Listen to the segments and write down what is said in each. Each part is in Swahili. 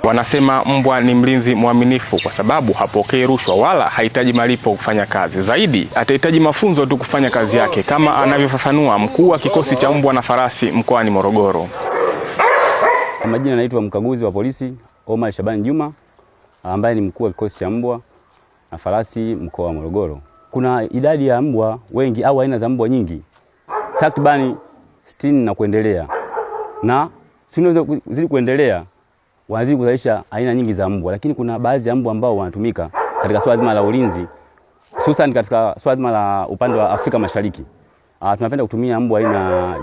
Wanasema mbwa ni mlinzi mwaminifu kwa sababu hapokei rushwa wala hahitaji malipo kufanya kazi. Zaidi, atahitaji mafunzo tu kufanya kazi yake, kama anavyofafanua mkuu wa kikosi cha mbwa na farasi mkoani Morogoro. Majina naitwa mkaguzi wa polisi Omar Shabani Juma, ambaye ni mkuu wa kikosi cha mbwa na farasi mkoa wa Morogoro. Kuna idadi ya mbwa wengi au aina za mbwa nyingi, takribani 60 na kuendelea. Na zidi kuendelea wanazidi kuzalisha aina nyingi za mbwa, lakini kuna baadhi ya mbwa ambao wanatumika katika swala zima la ulinzi, hususan katika swala zima la upande wa Afrika Mashariki. Tunapenda kutumia mbwa aina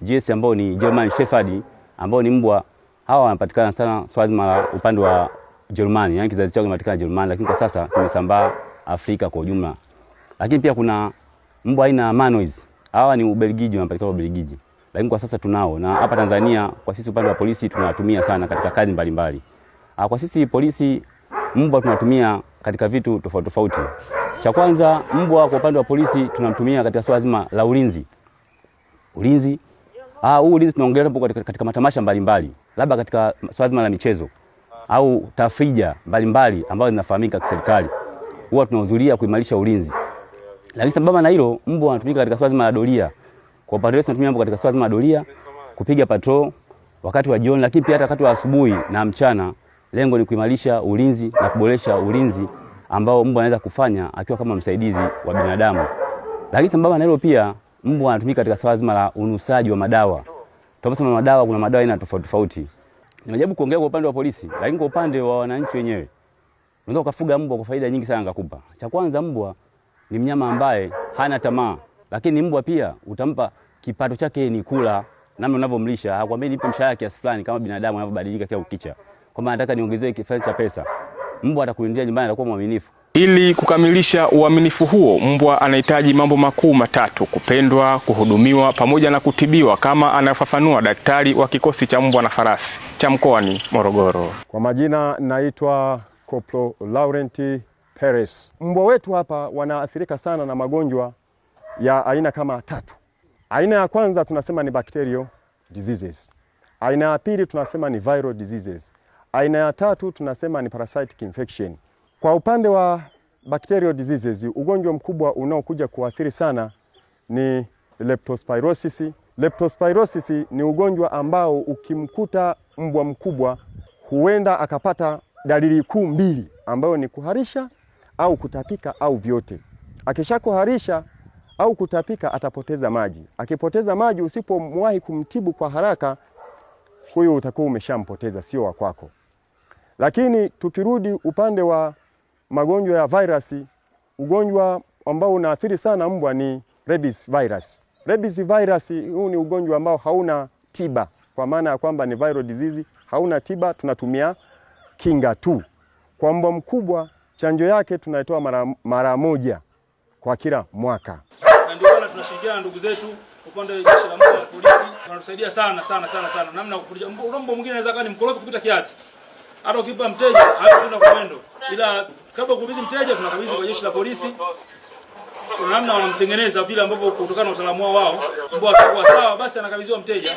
GS ambao ni German Shepherd, ambao ni mbwa hawa wanapatikana sana swala zima la upande wa Germany, yani kizazi chao kinapatikana Germany, lakini kwa sasa tumesambaa Afrika kwa ujumla. Lakini pia kuna mbwa aina Manois, hawa ni Ubelgiji, wanapatikana Ubelgiji. Lakini kwa sasa tunao, na hapa Tanzania kwa sisi upande wa polisi tunatumia sana katika kazi mbalimbali. Kwa sisi polisi mbwa tunatumia katika vitu tofauti tofauti. Cha kwanza, mbwa kwa upande wa polisi tunamtumia katika swala zima la ulinzi. Huu ulinzi tunaongelea katika matamasha mbalimbali, labda katika swala zima la michezo au tafrija mbalimbali ambazo zinafahamika kiserikali. Huwa tunahudhuria kuimarisha ulinzi. Lakini sambamba na hilo, mbwa wanatumika katika swala zima la doria. Kwa upande wetu tunatumia mbwa katika swala zima la doria, kupiga patrol wakati wa jioni, lakini pia hata wakati wa asubuhi na mchana. Lengo ni kuimarisha ulinzi na kuboresha ulinzi ambao mbwa anaweza kufanya akiwa kama msaidizi wa binadamu. Lakini sambamba na hilo pia mbwa anatumika katika swala zima la unusaji wa madawa. Tunaposema madawa, kuna madawa aina tofauti tofauti. Nimejaribu kuongea kwa upande wa polisi, lakini kwa upande wa wananchi wenyewe, unaweza kufuga mbwa kwa faida nyingi sana ngakupa. Cha kwanza, mbwa ni mnyama ambaye hana tamaa, lakini mbwa pia utampa kipato chake ni kula, namna unavyomlisha. Hakwambii nipe mshahara kiasi fulani kama binadamu anavyobadilika kila ukicha, kwamba nataka niongezewe kiasi cha pesa. Mbwa atakulindia nyumbani, atakuwa mwaminifu. Ili kukamilisha uaminifu huo, mbwa anahitaji mambo makuu matatu: kupendwa, kuhudumiwa pamoja na kutibiwa, kama anafafanua daktari wa kikosi cha mbwa na farasi cha mkoani Morogoro. Kwa majina naitwa Koplo Laurenti Perez. Mbwa wetu hapa wanaathirika sana na magonjwa ya aina kama 3. Aina ya kwanza tunasema ni bacterial diseases. Aina ya pili tunasema ni viral diseases. Aina ya tatu tunasema ni parasitic infection. Kwa upande wa bacterial diseases, ugonjwa mkubwa unaokuja kuathiri sana ni leptospirosis. Leptospirosis ni ugonjwa ambao ukimkuta mbwa mkubwa huenda akapata dalili kuu 2 ambayo ni kuharisha au kutapika au vyote. Akishakuharisha au kutapika atapoteza maji. Akipoteza maji, usipomwahi kumtibu kwa haraka, huyo utakuwa umeshampoteza, sio wa kwako. Lakini tukirudi upande wa magonjwa ya virusi, ugonjwa ambao unaathiri sana mbwa ni rabies virus. Rabies virus huu ni ugonjwa ambao hauna tiba, kwa maana ya kwamba ni viral disease, hauna tiba, tunatumia kinga tu. Kwa mbwa mkubwa chanjo yake tunaitoa mara moja kwa kila mwaka. Na ndio maana tunashirikiana na ndugu zetu upande wa jeshi la mbwa polisi, wanatusaidia sana. Namna kufundisha mbwa mwingine anaweza kuwa ni mkorofi kupita kiasi. Hata ukipa mteja hapo kwa mwendo. Ila kabla kukabidhi mteja tunakabidhi kwa jeshi la polisi. Kuna namna wanamtengeneza vile ambavyo kutokana na utaalamu wao, mbwa akiwa sawa basi anakabidhiwa mteja.